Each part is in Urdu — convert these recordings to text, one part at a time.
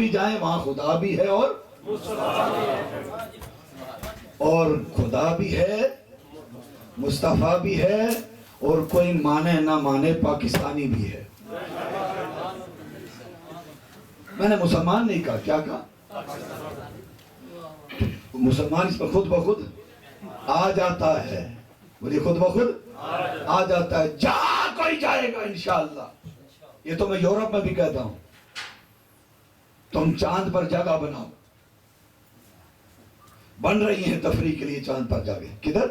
بھی جائیں وہاں خدا بھی ہے اور خدا بھی ہے، مصطفیٰ بھی ہے، اور کوئی مانے نہ مانے پاکستانی بھی ہے۔ میں نے مسلمان نہیں کہا، کیا کہا؟ مسلمان اس پر خود بخود آ جاتا ہے، بولیے خود بخود آ جاتا ہے، جہاں کوئی جائے گا انشاءاللہ۔ یہ تو میں یورپ میں بھی کہتا ہوں، تم چاند پر جگہ بناؤ، بن رہی ہیں تفریح کے لیے چاند پر جگہ، کدھر؟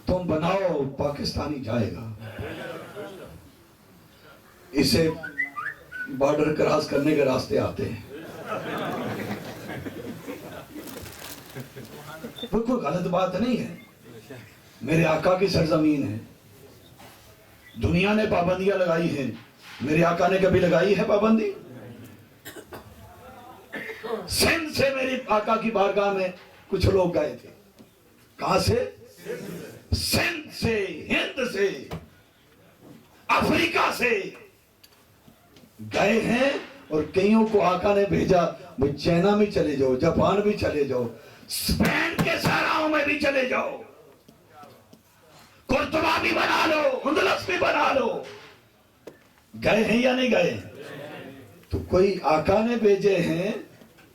تم بناؤ، پاکستانی جائے گا۔ اسے بارڈر کراس کرنے کے راستے آتے ہیں، وہ کوئی غلط بات نہیں ہے، میرے آقا کی سرزمین ہے، دنیا نے پابندیاں لگائی ہیں، میرے آقا نے کبھی لگائی ہے پابندی؟ سندھ سے میرے آقا کی بارگاہ میں کچھ لوگ گئے تھے، کہاں سے؟ سندھ سے، ہند سے، افریقہ سے گئے ہیں، اور کئیوں کو آقا نے بھیجا وہ چائنا میں چلے جاؤ، جاپان بھی چلے جاؤ، اسپین کے صحراؤں میں بھی چلے جاؤ، قرطبہ بھی بنا لو، اندلس بھی بنا لو۔ گئے ہیں یا نہیں گئے؟ تو کوئی آقا نے بھیجے ہیں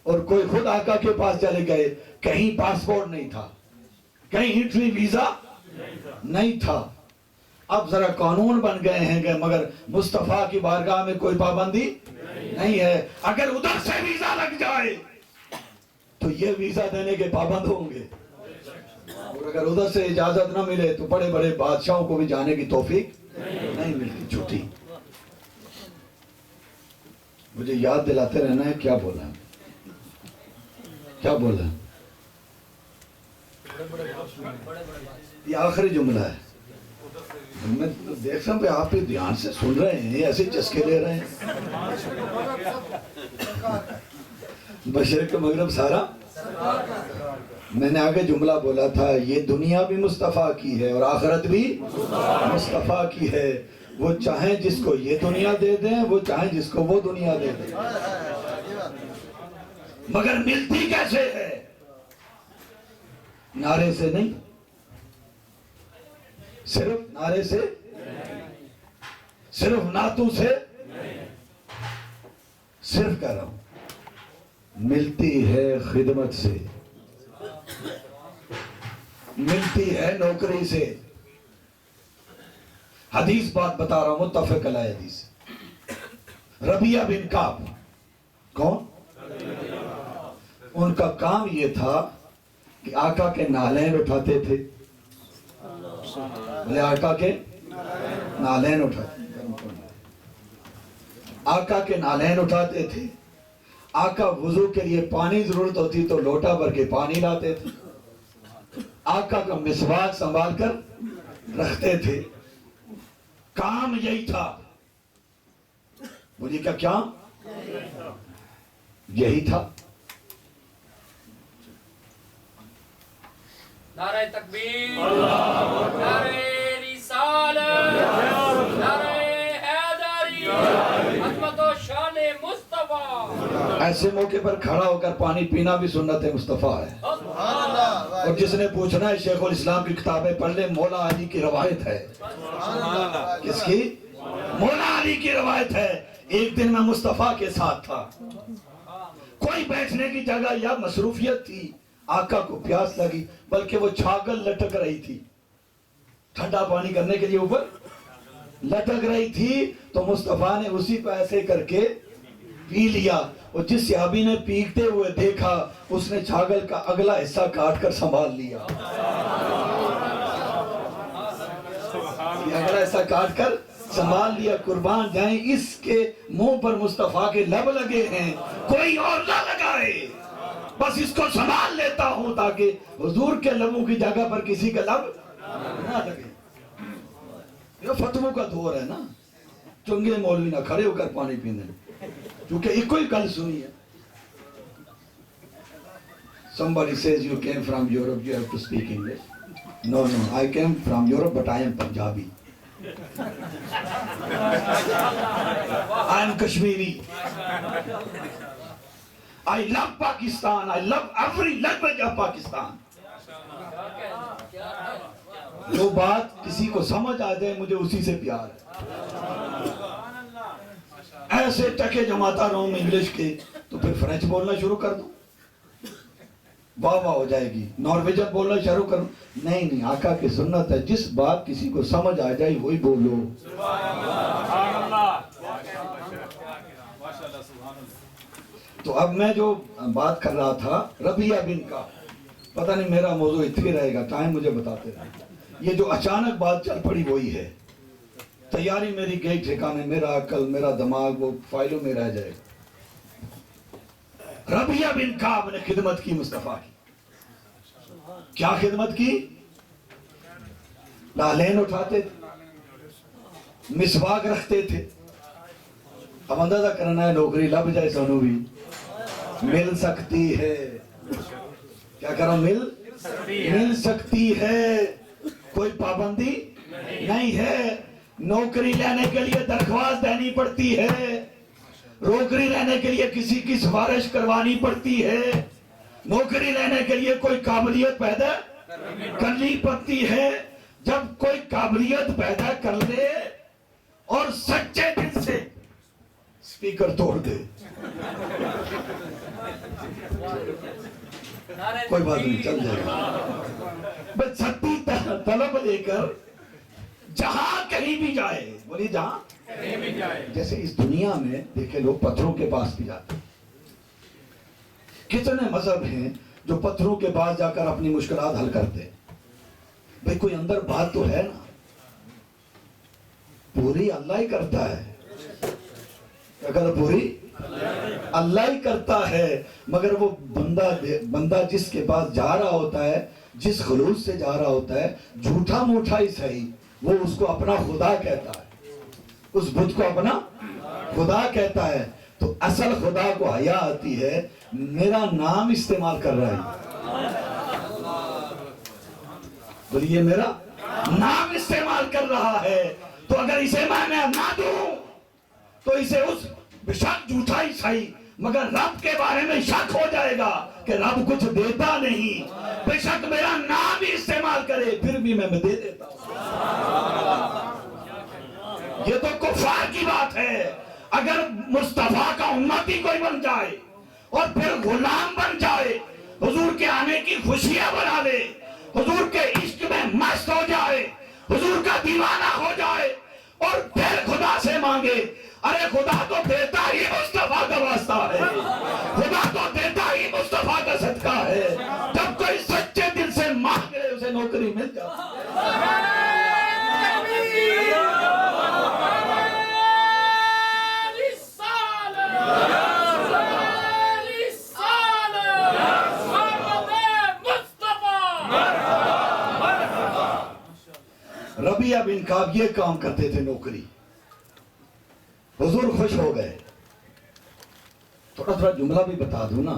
اور کوئی خود آقا کے پاس چلے گئے۔ کہیں پاسپورٹ نہیں تھا، کہیں انٹری ویزا نہیں تھا، اب ذرا قانون بن گئے ہیں کہ مگر مصطفیٰ کی بارگاہ میں کوئی پابندی نہیں ہے۔ اگر ادھر سے ویزا لگ جائے تو یہ ویزا دینے کے پابند ہوں گے، اور اگر ادھر سے اجازت نہ ملے تو بڑے بڑے بادشاہوں کو بھی جانے کی توفیق نہیں ملتی۔ چھٹی مجھے یاد دلاتے رہنا ہے کیا بولا ہے، کیا بولا ہے۔ یہ آخری جملہ ہے، میں دیکھ رہا ہوں کہ آپ بھی دھیان سے سن رہے ہیں، ایسے چسکے لے رہے ہیں۔ مشرق مغرب سارا، میں نے آگے جملہ بولا تھا، یہ دنیا بھی مصطفیٰ کی ہے اور آخرت بھی مصطفیٰ کی ہے۔ وہ چاہیں جس کو یہ دنیا دے دیں، وہ چاہیں جس کو وہ دنیا دے دیں، مگر ملتی کیسے ہے؟ نعرے سے نہیں، صرف نعرے سے، صرف نعتوں سے، صرف کہہ رہا ہوں ملتی ہے خدمت سے، ملتی ہے نوکری سے۔ حدیث بات بتا رہا ہوں، متفق علیہ حدیث۔ ربیہ بن کعب، کون؟ ان کا کام یہ تھا کہ آقا کے نالین اٹھاتے تھے، بولے آقا کے نالین اٹھاتے، آقا کے نالین اٹھاتے تھے۔ آقا وضو کے لیے پانی ضرورت ہوتی تو لوٹا بھر کے پانی لاتے تھے، آقا کا مسواک سنبھال کر رکھتے تھے۔ کام یہی تھا، بولیے کیا کام؟ یہی تھا۔ نعرہ تکبیر، نعرہ رسالت، نعرہ حیدری، عظمت و شان مصطفیٰ۔ ایسے موقع پر کھڑا ہو کر پانی پینا بھی سنت مصطفیٰ ہے، اور جس نے پوچھنا ہے شیخ الاسلام کی کتابیں پڑھ لے، مولا علی کی روایت ہے۔ کس کی؟ مولا علی کی روایت ہے۔ ایک دن میں مصطفیٰ کے ساتھ تھا، کوئی بیٹھنے کی جگہ یا مصروفیت تھی، آقا کو پیاس لگی، بلکہ وہ چھاگل لٹک رہی تھی، ٹھنڈا پانی کرنے کے لیے اوپر لٹک رہی تھی، تو مصطفیٰ نے اسی کو ایسے کر کے پی لیا، اور جس صحابی نے پیتے ہوئے دیکھا اس نے چھاگل کا اگلا حصہ کاٹ کر سنبھال لیا، اگلا حصہ کاٹ کر سنبھال لیا۔ قربان جائیں، اس کے منہ پر مصطفیٰ کے لب لگے ہیں، کوئی اور نہ لگائے، بس اس کو سنبھال لیتا ہوں تاکہ حضور کے لبوں کی جگہ پر کسی کا لب نہ لگے۔ یہ فتووں کا دور ہے نا، چنگے مولوی نہ کھڑے ہو کر پانی پینے، کیونکہ ایک کوئی گل سنی ہے۔ Somebody says you came from Europe, you have to speak English. No, I came from Europe, but I am Punjabi. I am Kashmiri. I love Pakistan. I love every language of Pakistan. جو بات کسی کو سمجھ آ جائے مجھے اسی سے پیار ہے. ایسے ٹکے جماتا رہوں انگلش کے تو پھر فرینچ بولنا شروع کر دوں, واہ واہ ہو جائے گی. نارویجن بولنا شروع کروں, نہیں آقا کی سنت ہے جس بات کسی کو سمجھ آ جائے وہی بولو. تو اب میں جو بات کر رہا تھا ربیہ بن کا, پتہ نہیں میرا موضوع اتنے رہے گا, ٹائم مجھے بتاتے رہے. یہ جو اچانک بات چل پڑی وہی ہے. تیاری میری گئی ٹھکانے, میرا عقل میرا دماغ وہ فائلوں میں رہ جائے گا. ربیہ بن کعب نے خدمت کی مصطفیٰ کی. کیا خدمت کی؟ لالین اٹھاتے تھے, مسواک رکھتے تھے. اب اندازہ کرنا ہے نوکری لب جائے سانو بھی مل سکتی ہے. کیا کرو, مل سکتی ہے, کوئی پابندی نہیں ہے. نوکری لینے کے لیے درخواست دینی پڑتی ہے, نوکری لینے کے لیے کسی کی سفارش کروانی پڑتی ہے, نوکری لینے کے لیے کوئی قابلیت پیدا کرنی پڑتی ہے. جب کوئی قابلیت پیدا کر لے اور سچے دل سے سپیکر توڑ دے, کوئی بات نہیں, چل جائے گا. بس سچی طلب لے کر جہاں کہیں بھی جائے, بولیے جہاں کہیں بھی جائے. جیسے اس دنیا میں دیکھے لوگ پتھروں کے پاس بھی جاتے ہیں. کتنے مذہب ہیں جو پتھروں کے پاس جا کر اپنی مشکلات حل کرتے ہیں. بھئی کوئی اندر بات تو ہے نا, پوری اللہ ہی کرتا ہے. اگر پوری اللہ ہی کرتا ہے, مگر وہ بندہ جس کے پاس جا رہا ہوتا ہے, جس خلوص سے جا رہا ہوتا ہے, جھوٹا موٹا ہی صحیح, وہ اس کو اپنا خدا کہتا ہے, اس بت کو اپنا خدا کہتا ہے. تو اصل خدا کو حیا آتی ہے, میرا نام استعمال کر رہا ہے, بولیے میرا نام استعمال کر رہا ہے. تو اگر اسے میں نہ دوں تو اسے اس بشک جھوٹا ہی صحیح, مگر رب کے بارے میں شک ہو جائے گا کہ رب کچھ دیتا نہیں. بے شک میرا نام بھی استعمال کرے پھر بھی میں دے دیتا ہوں. یہ تو کفار کی بات ہے. اگر مصطفیٰ کا امتی کوئی بن جائے اور پھر غلام بن جائے, حضور کے آنے کی خوشیاں بنا لے, حضور کے عشق میں مست ہو جائے, حضور کا دیوانہ ہو جائے اور پھر خدا سے مانگے, ارے خدا تو دیتا ہی مصطفیٰ کا واسطہ ہے, خدا تو دیتا ہی مصطفیٰ کا صدقہ ہے. جب کوئی سچے دل سے مانگ لے اسے نوکری مل جاتی. ربیہ بن کعب یہ کام کرتے تھے, نوکری. حضور خوش ہو گئے. تھوڑا جملہ بھی بتا دوں نا,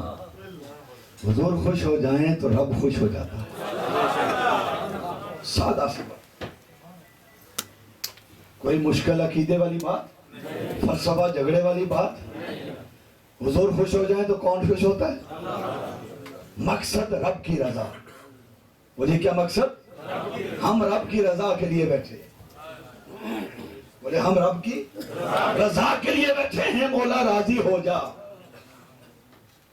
حضور خوش ہو جائیں تو رب خوش ہو جاتا ہے. سادہ سی بات, کوئی مشکل عقیدے والی بات, فلسفہ جھگڑے والی بات. حضور خوش ہو جائیں تو کون خوش ہوتا ہے؟ مقصد رب کی رضا. بولیے کیا مقصد؟ ہم رب کی رضا کے لیے بیٹھے. بولے ہم رب کی رضا کے لیے بیٹھے ہیں. مولا راضی ہو جا,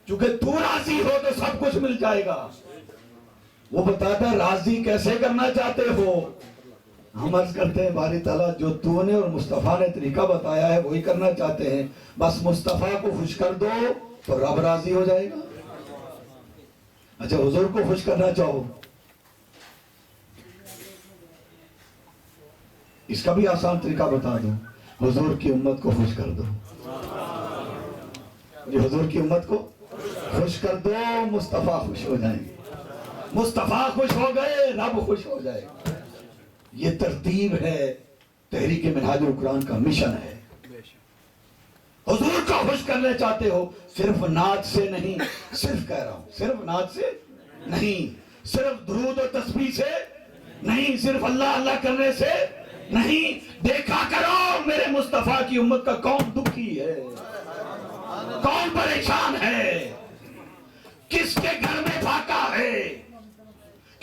چونکہ تو راضی ہو تو سب کچھ مل جائے گا. وہ بتاتا ہے راضی کیسے کرنا چاہتے ہو. ہم عرض کرتے ہیں باری تعالیٰ جو تو نے اور مصطفیٰ نے طریقہ بتایا ہے وہی کرنا چاہتے ہیں. بس مصطفیٰ کو خوش کر دو تو رب راضی ہو جائے گا. اچھا حضور کو خوش کرنا چاہو, اس کا بھی آسان طریقہ بتا دوں, حضور کی امت کو خوش کر دو. حضور کی امت کو خوش کر دو, مصطفیٰ خوش ہو جائیں گے. مصطفیٰ خوش ہو گئے رب خوش ہو جائے گا. یہ ترتیب ہے, تحریک منہاج القرآن کا مشن ہے. حضور کو خوش کرنا چاہتے ہو, صرف نعت سے نہیں, صرف کہہ رہا ہوں صرف نعت سے نہیں, صرف درود و تسبیح سے نہیں, صرف اللہ اللہ کرنے سے نہیں. دیکھا کرو میرے مصطفیٰ کی امت کا کون دکھی ہے, کون پریشان ہے,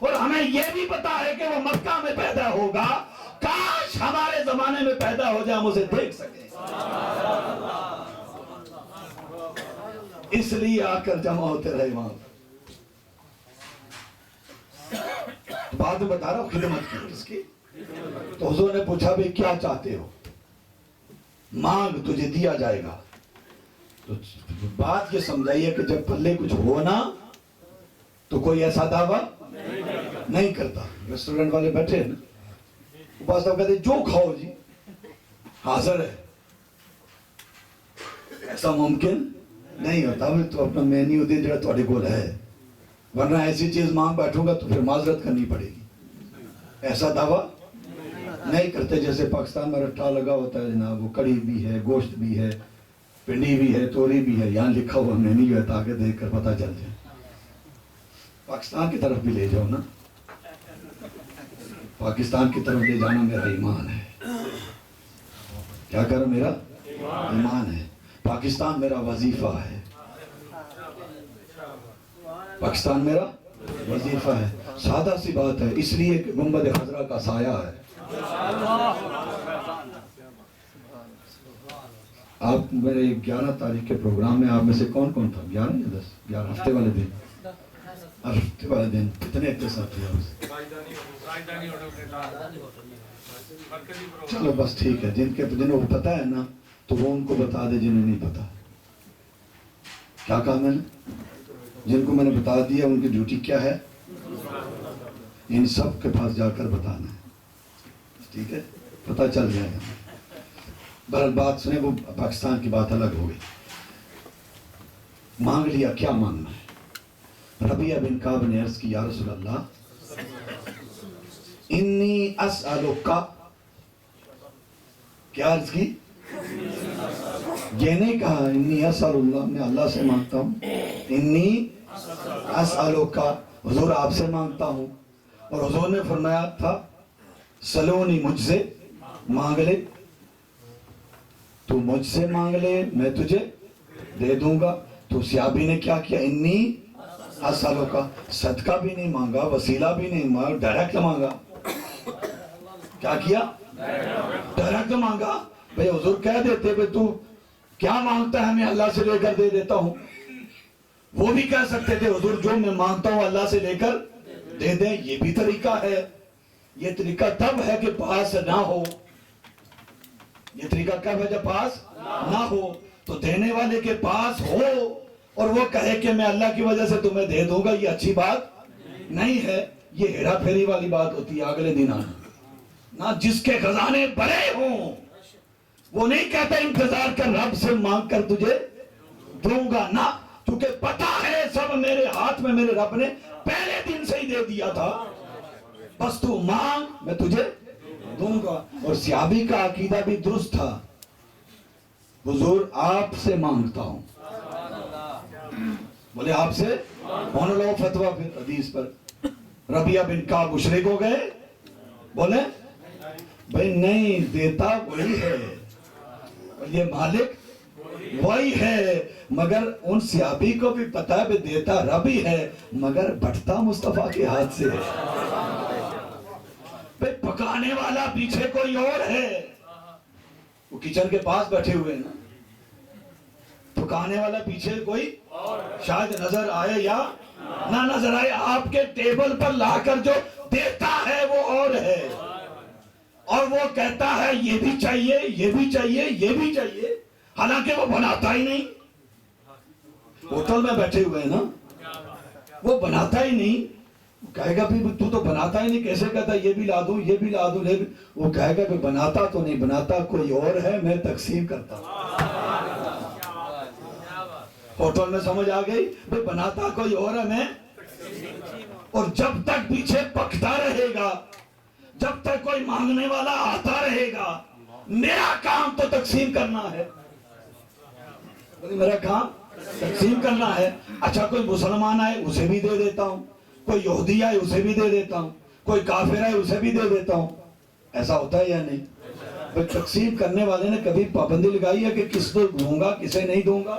اور ہمیں یہ بھی پتا ہے کہ وہ مکہ میں پیدا ہوگا. کاش ہمارے زمانے میں پیدا ہو جائے ہم اسے دیکھ سکیں. اس لیے آ کر جمع ہوتے رہے وہاں. بعد میں بتا رہا ہوں خدمت کی اس کی. تو حضور نے پوچھا بھی کیا چاہتے ہو؟ مانگ تجھے دیا جائے گا. تو بات یہ سمجھائیے کہ جب پلے کچھ ہونا تو کوئی ایسا دعویٰ نہیں کرتا. ریسٹورنٹ والے بیٹھے نا, بعض لوگ کہتے جو کھاؤ جی حاضر ہے. ایسا ممکن نہیں ہوتا. تو اپنا مینیو دے جڑا تھوڑے کول ہے, ورنہ ایسی چیز مانگ بیٹھوں گا تو پھر معذرت کرنی پڑے گی. ایسا دعویٰ نہیں کرتے. جیسے پاکستان میں رٹھا لگا ہوتا ہے جناب, وہ کڑی بھی ہے, گوشت بھی ہے, پنڈی بھی ہے, توری بھی ہے, یہاں لکھا ہوا مینیو ہے تاکہ دیکھ کر پتہ چل جائے. پاکستان کی طرف بھی لے جاؤ نا, پاکستان کی طرف لے جانا میرا ایمان ہے. کیا کرو؟ میرا ایمان ہے. پاکستان میرا وظیفہ ہے. پاکستان میرا وظیفہ ہے. سادہ سی بات ہے, اس لیے کہ گنبد خضرا کا سایہ ہے. آپ میرے 11 تاریخ کے پروگرام میں آپ میں سے کون کون تھا؟ 11 یا 10؟ 11 ہفتے والے دن. ہفتے والے دن کتنے اقتصاد تھے؟ چلو بس ٹھیک ہے. جنہوں کو پتا ہے نا تو وہ ان کو بتا دے جنہیں نہیں پتا. کیا کہا میں نے؟ جن کو میں نے بتا دیا ان کی ڈیوٹی کیا ہے؟ ان سب کے پاس جا کر بتانا ہے. ٹھیک ہے, پتہ چل جائے گا. بہرحال بات سنیں, وہ پاکستان کی بات الگ ہو گئی. مانگ لیا, کیا مانگنا ہے؟ ربیہ بن کعب نے عرض کی, یا رسول اللہ انی اسألک. کیا عرض کی؟ یہ نہیں کہا انی اسأل اللہ, میں اللہ سے مانگتا ہوں. انی اسألک, حضور آپ سے مانگتا ہوں. اور حضور نے فرمایا تھا سلونی, مجھ سے مانگ لے. تو مجھ سے مانگ لے, میں تجھے دے دوں گا. تو صحابی نے کیا کیا؟ انی اسألک, صدقہ بھی نہیں مانگا, وسیلہ بھی نہیں مانگا, ڈائریکٹ مانگا. کیا کیا؟ ڈائریکٹ مانگا. بھئی حضور کہہ دیتے کہ تو کیا مانگتا ہے, میں اللہ سے لے کر دے دیتا ہوں. وہ بھی کہہ سکتے تھے حضور جو میں مانگتا ہوں اللہ سے لے کر دے دیں. یہ بھی طریقہ ہے. یہ طریقہ تب ہے کہ پاس نہ ہو. یہ طریقہ کب ہے؟ جب پاس نہ ہو. تو دینے والے کے پاس ہو اور وہ کہے کہ میں اللہ کی وجہ سے تمہیں دے دوں گا, یہ اچھی بات نہیں ہے. یہ ہیرا پھیری والی بات ہوتی ہے اگلے دن آنا. نہ جس کے خزانے بھرے ہوں وہ نہیں کہتا انتظار کر رب سے مانگ کر تجھے دوں گا. نہ, کیونکہ پتا ہے سب میرے ہاتھ میں میرے رب نے پہلے دن سے ہی دے دیا تھا. بس تو مانگ, میں تجھے دوں گا. اور صحابی کا عقیدہ بھی درست تھا. حضور آپ سے مانگتا ہوں. بولے آپ سے ہونے لو فتویٰ پھر حدیث پر. ربیہ بن کعب مشرک ہو گئے. بولے بھئی نہیں, دیتا وہی ہے, یہ مالک وہی ہے. مگر ان صحابی کو بھی پتا ہے کہ دیتا رب ہی ہے, مگر بٹتا مصطفیٰ کے ہاتھ سے ہے. بھئی پکانے والا پیچھے کوئی اور ہے. وہ کچن کے پاس بیٹھے ہوئے ہیں نا, پکانے والا پیچھے کوئی شاید نظر آئے یا نہ نظر آئے. آپ کے ٹیبل پر لا کر جو دیتا ہے وہ اور ہے, اور وہ کہتا ہے یہ بھی چاہیے, یہ بھی چاہیے, یہ بھی چاہیے, حالانکہ وہ بناتا ہی نہیں. ہوٹل میں بیٹھے ہوئے ہیں نا, وہ بناتا ہی نہیں. کہے گا بھی تو بناتا ہی نہیں, کیسے کہتا یہ بھی لا دوں, یہ بھی لا دوں. وہ کہے گا کہ بناتا تو نہیں, بناتا کوئی اور ہے, میں تقسیم کرتا ہوں. ہوٹل میں سمجھ آ گئی, بھئی بناتا کوئی اور ہے, میں. اور جب تک پیچھے پکتا رہے گا, جب تک کوئی مانگنے والا آتا رہے گا, میرا کام تو تقسیم کرنا ہے. میرا کام تقسیم کرنا ہے. اچھا کوئی مسلمان آئے اسے بھی دے دیتا ہوں, کوئی یہودی آئے اسے بھی دے دیتا ہوں, کوئی کافر آئے اسے بھی دے دیتا ہوں. ایسا ہوتا ہے یا نہیں؟ بھئی تقسیم کرنے والے نے کبھی پابندی لگائی ہے کہ کس کو دوں گا کسے نہیں دوں گا؟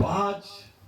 5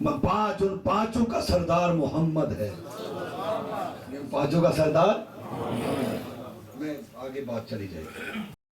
ان پانچوں کا سردار محمد ہے. پانچوں کا سردار میں آگے بات چلی جائے گی.